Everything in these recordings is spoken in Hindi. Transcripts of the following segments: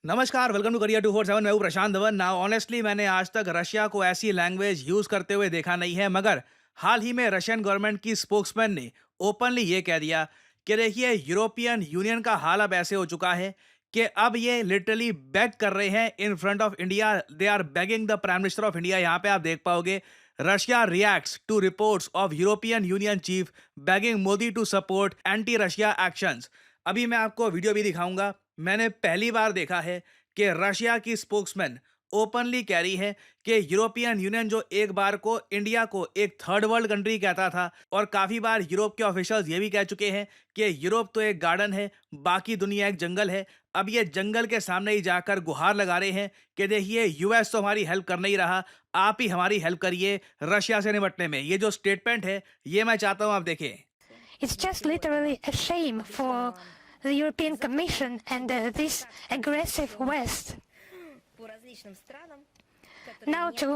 नमस्कार, वेलकम टू करियर 247। मैं हूं प्रशांत धवन। नाउ ऑनेस्टली मैंने आज तक रशिया को ऐसी लैंग्वेज यूज करते हुए देखा नहीं है, मगर हाल ही में रशियन गवर्नमेंट की स्पोक्समैन ने ओपनली ये कह दिया कि देखिए यूरोपियन यूनियन का हाल अब ऐसे हो चुका है कि अब ये लिटरली बेग कर रहे हैं in front of India. They are begging the prime minister of India. यहाँ पे आप देख पाओगे, Russia reacts to reports of European Union chief begging Modi to support anti Russia actions. अभी मैं आपको वीडियो भी दिखाऊंगा। मैंने पहली बार देखा है कि रशिया की स्पोक्समैन ओपनली कह रही है कि यूरोपियन यूनियन जो एक बार को इंडिया को एक थर्ड वर्ल्ड कंट्री कहता था, और काफ़ी बार यूरोप के ऑफिशियल्स ये भी कह चुके हैं कि यूरोप तो एक गार्डन है, बाकी दुनिया एक जंगल है। अब ये जंगल के सामने ही जाकर गुहार लगा रहे हैं कि देखिए यूएस तो हमारी हेल्प कर नहीं रहा, आप ही हमारी हेल्प करिए रशिया से निपटने में। ये जो स्टेटमेंट है, ये मैं चाहता हूँ आप देखें। It's just literally a shame for the European Commission and this aggressive West now to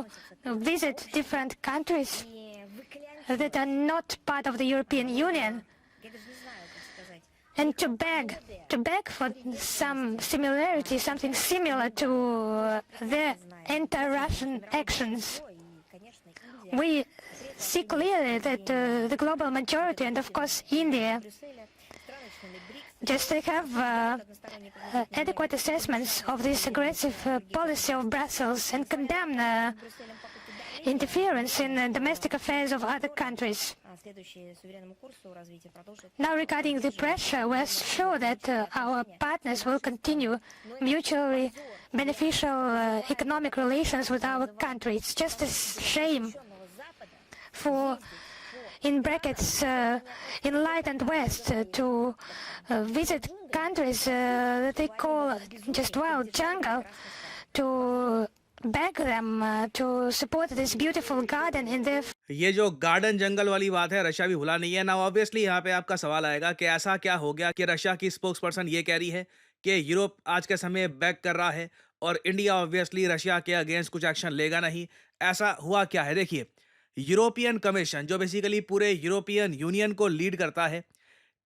visit different countries that are not part of the European Union and to beg for some similarity, something similar to their anti-Russian actions. We see clearly that the global majority, and of course India, just to have adequate assessments of this aggressive policy of Brussels and condemn interference in domestic affairs of other countries. Now, regarding the pressure, we're sure that our partners will continue mutually beneficial economic relations with our country. It's just a shame for, in brackets, enlightened West to visit countries that they call just wild jungle, to beg them to support this beautiful garden in their. ये जो गार्डन जंगल वाली बात है, रशिया भी भुला नहीं है ना। ऑब्वियसली यहाँ पे आपका सवाल आएगा कि ऐसा क्या हो गया कि रशिया की स्पोक्स पर्सन ये कह रही है कि यूरोप आज के समय बैक कर रहा है और इंडिया ऑब्वियसली रशिया के अगेंस्ट कुछ एक्शन लेगा नहीं। ऐसा हुआ क्या है? देखिए, यूरोपियन कमीशन जो बेसिकली पूरे यूरोपियन यूनियन को लीड करता है,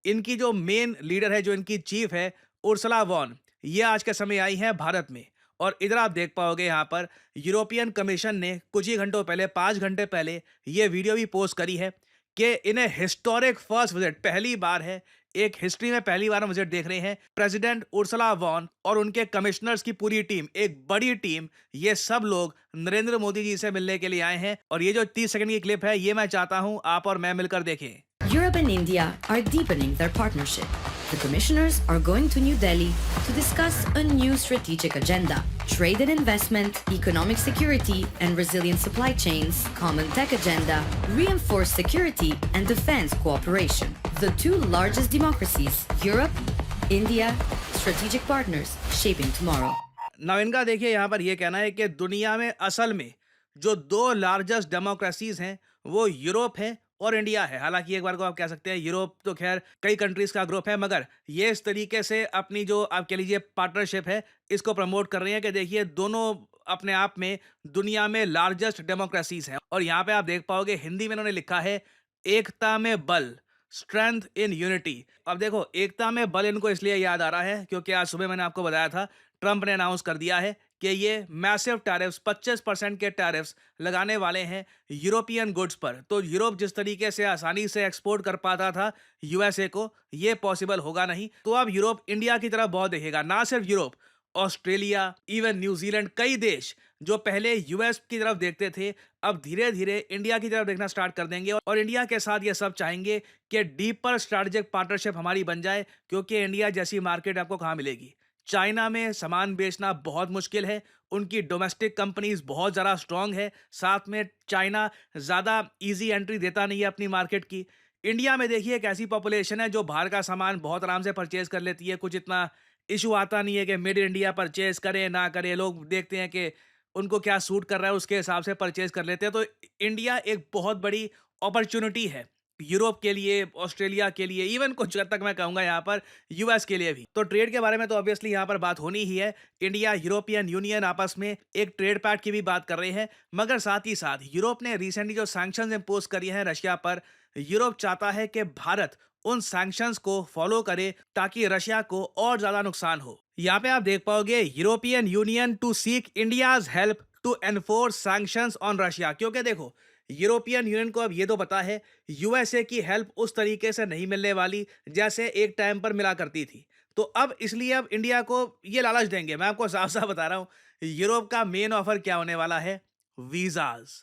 इनकी जो मेन लीडर है, जो इनकी चीफ है, उर्सुला वॉन, ये आज के समय आई हैं भारत में। और इधर आप देख पाओगे यहाँ पर यूरोपियन कमीशन ने कुछ ही घंटों पहले, 5 घंटे पहले, ये वीडियो भी पोस्ट करी है कि इन्हें हिस्टोरिक फर्स्ट विजिट, पहली बार है, एक हिस्ट्री में पहली बार हम विजिट देख रहे हैं। प्रेसिडेंट उर्सुला वॉन और उनके कमिश्नर्स की पूरी टीम, एक बड़ी टीम, ये सब लोग नरेंद्र मोदी जी से मिलने के लिए आए हैं। और ये जो 30 सेकंड की क्लिप है, ये मैं चाहता हूं आप और मैं मिलकर देखें। Europe and India are deepening their partnership. The commissioners are going to New Delhi to discuss a new strategic agenda: trade and investment, economic security and resilient supply chains, common tech agenda, reinforced security and defense cooperation. The two largest democracies, Europe, India, strategic partners shaping tomorrow. now इनका देखिए यहाँ पर ये कहना है कि दुनिया में असल में जो दो लार्जेस्ट डेमोक्रेसीज हैं, वो यूरोप है और इंडिया है। हालांकि एक बार को आप कह सकते हैं यूरोप तो खैर कई कंट्रीज का ग्रुप है, मगर ये इस तरीके से अपनी जो आप कह लीजिए पार्टनरशिप है, इसको प्रमोट कर रही है कि देखिए दोनों अपने आप में दुनिया में लार्जेस्ट डेमोक्रेसीज हैं। और यहाँ पे आप देख पाओगे हिंदी में इन्होंने लिखा है, एकता में बल, स्ट्रेंथ इन यूनिटी। अब देखो, एकता में बल इनको इसलिए याद आ रहा है क्योंकि आज सुबह मैंने आपको बताया था, ट्रंप ने अनाउंस कर दिया है कि ये मैसिव टैरिफ्स, 25% के टैरिफ्स लगाने वाले हैं यूरोपियन गुड्स पर। तो यूरोप जिस तरीके से आसानी से एक्सपोर्ट कर पाता था यूएसए को, ये पॉसिबल होगा नहीं। तो अब यूरोप इंडिया की तरफ बहुत देखेगा। ना सिर्फ यूरोप, ऑस्ट्रेलिया, इवन न्यूजीलैंड, कई देश जो पहले यूएस की तरफ देखते थे, अब धीरे धीरे इंडिया की तरफ देखना स्टार्ट कर देंगे। और इंडिया के साथ ये सब चाहेंगे कि डीपर स्ट्रैटेजिक पार्टनरशिप हमारी बन जाए, क्योंकि इंडिया जैसी मार्केट आपको कहाँ मिलेगी? चाइना में सामान बेचना बहुत मुश्किल है, उनकी डोमेस्टिक कंपनीज बहुत ज़्यादा स्ट्रांग है, साथ में चाइना ज़्यादा इजी एंट्री देता नहीं है अपनी मार्केट की। इंडिया में देखिए एक ऐसी पॉपुलेशन है जो बाहर का सामान बहुत आराम से परचेज कर लेती है, कुछ इतना इशू आता नहीं है कि मेड इन इंडिया परचेज करें ना करें। लोग देखते हैं कि उनको क्या सूट कर रहा है, उसके हिसाब से परचेज कर लेते हैं। तो इंडिया एक बहुत बड़ी अपॉर्चुनिटी है यूरोप के लिए, ऑस्ट्रेलिया के लिए, इवन कुछ हद तक मैं कहूँगा यहाँ पर यूएस के लिए भी। तो ट्रेड के बारे में तो ऑब्वियसली यहाँ पर बात होनी ही है। इंडिया, यूरोपियन यूनियन आपस में एक ट्रेड पैक्ट की भी बात कर रहे हैं, मगर साथ ही साथ यूरोप ने रिसेंटली जो सैंक्शंस इम्पोज करी हैं रशिया पर, यूरोप चाहता है कि भारत उन सैंक्शंस को फॉलो करे ताकि रशिया को और ज्यादा नुकसान हो। यहाँ पे आप देख पाओगे European Union to seek India's help to enforce sanctions on Russia, क्योंकि देखो यूरोपियन यूनियन को अब ये तो पता है यूएसए की हेल्प उस तरीके से नहीं मिलने वाली जैसे एक टाइम पर मिला करती थी। तो अब इसलिए अब इंडिया को ये लालच देंगे। मैं आपको साफ साफ बता रहा हूँ, यूरोप का मेन ऑफर क्या होने वाला है? वीजाज।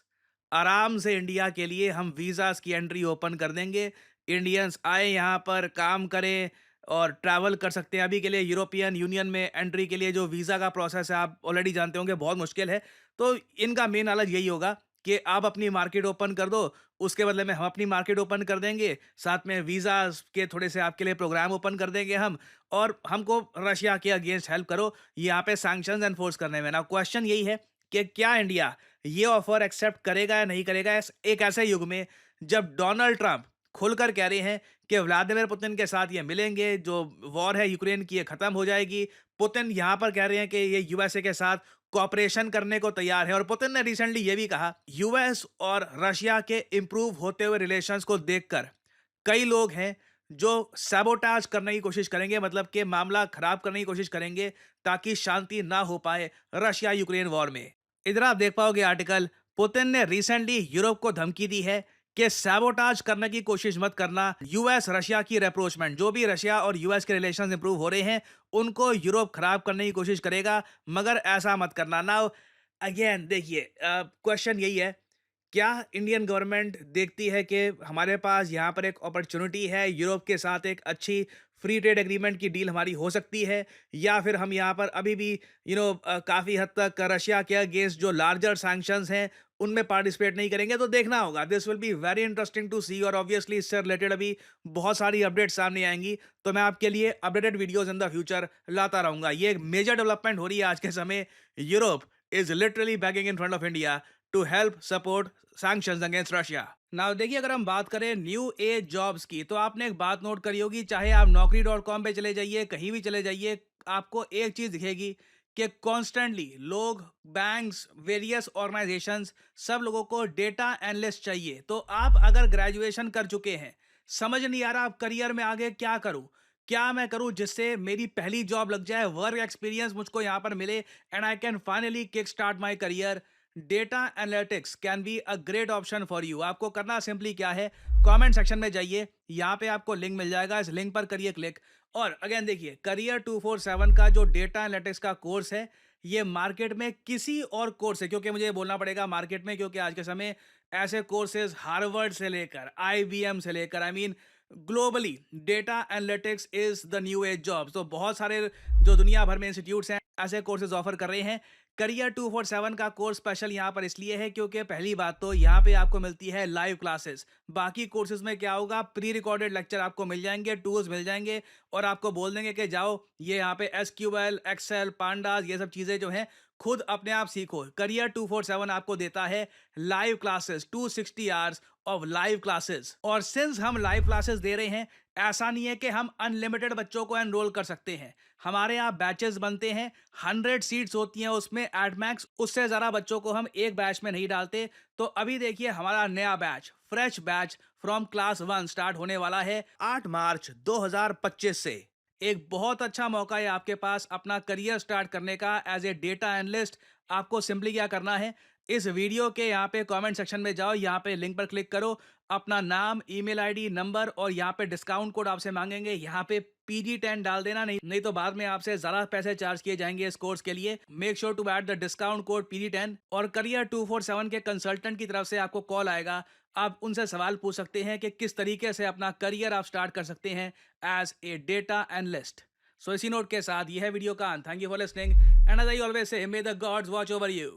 आराम से इंडिया के लिए हम वीजाज की एंट्री ओपन कर देंगे। इंडियंस आए यहाँ पर काम करें और ट्रैवल कर सकते हैं। अभी के लिए यूरोपियन यूनियन में एंट्री के लिए जो वीज़ा का प्रोसेस है आप ऑलरेडी जानते होंगे, बहुत मुश्किल है। तो इनका मेन हालत यही होगा कि आप अपनी मार्केट ओपन कर दो, उसके बदले में हम अपनी मार्केट ओपन कर देंगे, साथ में वीज़ाज़ के थोड़े से आपके लिए प्रोग्राम ओपन कर देंगे हम, और हमको रशिया के अगेंस्ट हेल्प करो यहाँ पे सैंक्शंस एनफोर्स करने में। ना क्वेश्चन यही है कि क्या इंडिया ये ऑफर एक्सेप्ट करेगा या नहीं करेगा एक ऐसे युग में जब डोनाल्ड ट्रंप खुलकर कह रहे हैं कि व्लादिमीर पुतिन के साथ ये मिलेंगे, जो वॉर है यूक्रेन की ये खत्म हो जाएगी। पुतिन यहाँ पर कह रहे हैं कि ये यूएसए के साथ कॉपरेशन करने को तैयार है, और पुतिन ने रिसेंटली ये भी कहा यूएस और रशिया के इंप्रूव होते हुए रिलेशंस को देखकर कई लोग हैं जो सैबोटाज करने की कोशिश करेंगे, मतलब कि मामला खराब करने की कोशिश करेंगे ताकि शांति ना हो पाए रशिया यूक्रेन वॉर में। इधर आप देख पाओगे आर्टिकल, पुतिन ने रिसेंटली यूरोप को धमकी दी है कि सैबोटाज करने की कोशिश मत करना। यूएस रशिया की रेप्रोचमेंट, जो भी रशिया और यूएस के रिलेशंस इंप्रूव हो रहे हैं उनको यूरोप खराब करने की कोशिश करेगा, मगर ऐसा मत करना। नाउ अगेन देखिए, क्वेश्चन यही है, क्या इंडियन गवर्नमेंट देखती है कि हमारे पास यहाँ पर एक अपॉर्चुनिटी है, यूरोप के साथ एक अच्छी फ्री ट्रेड एग्रीमेंट की डील हमारी हो सकती है, या फिर हम यहाँ पर अभी भी काफ़ी हद तक रशिया के अगेंस्ट जो लार्जर सैंक्शंस हैं उनमें पार्टिसिपेट नहीं करेंगे? तो देखना होगा। This will be very interesting to see, और ऑब्वियसली इससे रिलेटेड अभी बहुत सारी अपडेट सामने आएंगी, तो मैं आपके लिए updated videos in the future लाता रहूंगा। ये एक मेजर डेवलपमेंट हो रही है आज के समय। Europe is literally begging in front of India to help support sanctions against Russia. Now देखिए, अगर हम बात करें न्यू एज जॉब्स की, तो आपने एक बात नोट करी होगी, चाहे आप naukri.com पे चले जाइए, कहीं भी चले जाइए, आपको एक चीज दिखेगी कि कॉन्स्टेंटली लोग, बैंक्स, वेरियस ऑर्गेनाइजेशंस, सब लोगों को डेटा एनालिस्ट चाहिए। तो आप अगर ग्रेजुएशन कर चुके हैं, समझ नहीं आ रहा आप करियर में आगे क्या करूं, क्या मैं करूं जिससे मेरी पहली जॉब लग जाए, वर्क एक्सपीरियंस मुझको यहां पर मिले, and I can finally kick start my career, data analytics can be a great option for you. आपको करना सिंपली क्या है, कमेंट सेक्शन में जाइए, यहाँ पे आपको लिंक मिल जाएगा, इस लिंक पर करिए क्लिक। और अगेन देखिए, करियर 247 का जो डेटा एनालिटिक्स का कोर्स है, ये मार्केट में किसी और कोर्स है, क्योंकि मुझे ये बोलना पड़ेगा मार्केट में, क्योंकि आज के समय ऐसे कोर्सेज हार्वर्ड से लेकर आईबीएम से लेकर, I mean globally data analytics is the new age job. तो बहुत सारे जो दुनिया भर में इंस्टीट्यूट्स हैं ऐसे कोर्सेज ऑफर कर रहे हैं। करियर 247 का कोर्स स्पेशल यहाँ पर इसलिए है क्योंकि पहली बात तो यहाँ पे आपको मिलती है लाइव क्लासेस। बाकी कोर्सेज में क्या होगा, प्री रिकॉर्डेड लेक्चर आपको मिल जाएंगे, टूल्स मिल जाएंगे, और आपको बोल देंगे कि जाओ ये यहाँ पे एसक्यूएल, एक्सेल, पांडास, ये सब चीज़ें जो हैं खुद अपने आप सीखो। करियर 247 आपको देता है live classes, 260 hours of live classes. और सिंस हम लाइव क्लासेस दे रहे हैं, ऐसा नहीं है कि हम अनलिमिटेड बच्चों को एनरोल कर सकते हैं। हमारे यहाँ बैचेस बनते हैं, 100 सीट्स होती हैं उसमें एट मैक्स, उससे ज़्यादा बच्चों को हम एक बैच में नहीं डालते। तो अभी देखिए, हमारा नया batch, fresh batch from class 1 start होने वाला है 8 मार्च 2025 से। एक बहुत अच्छा मौका है आपके पास अपना करियर स्टार्ट करने का एज ए डेटा एनालिस्ट। आपको सिंपली क्या करना है, इस वीडियो के यहाँ पे कमेंट सेक्शन में जाओ, यहाँ पे लिंक पर क्लिक करो, अपना नाम, ईमेल आईडी, नंबर, और यहाँ पे डिस्काउंट कोड आपसे मांगेंगे, यहाँ पे PG10 डाल देना, नहीं तो बाद में आपसे ज़्यादा पैसे चार्ज किए जाएंगे इस कोर्स के लिए। Make sure to add the discount code PG10। और करियर 247 के कंसल्टेंट की तरफ से आपको कॉल आएगा, आप उनसे सवाल पूछ सकते हैं कि किस तरीके से अपना करियर आप स्टार्ट कर सकते हैं as a data analyst. So इसी नोट के साथ यह है वीडियो का अंत। Thank you for listening, and as I always say, may the gods watch over you.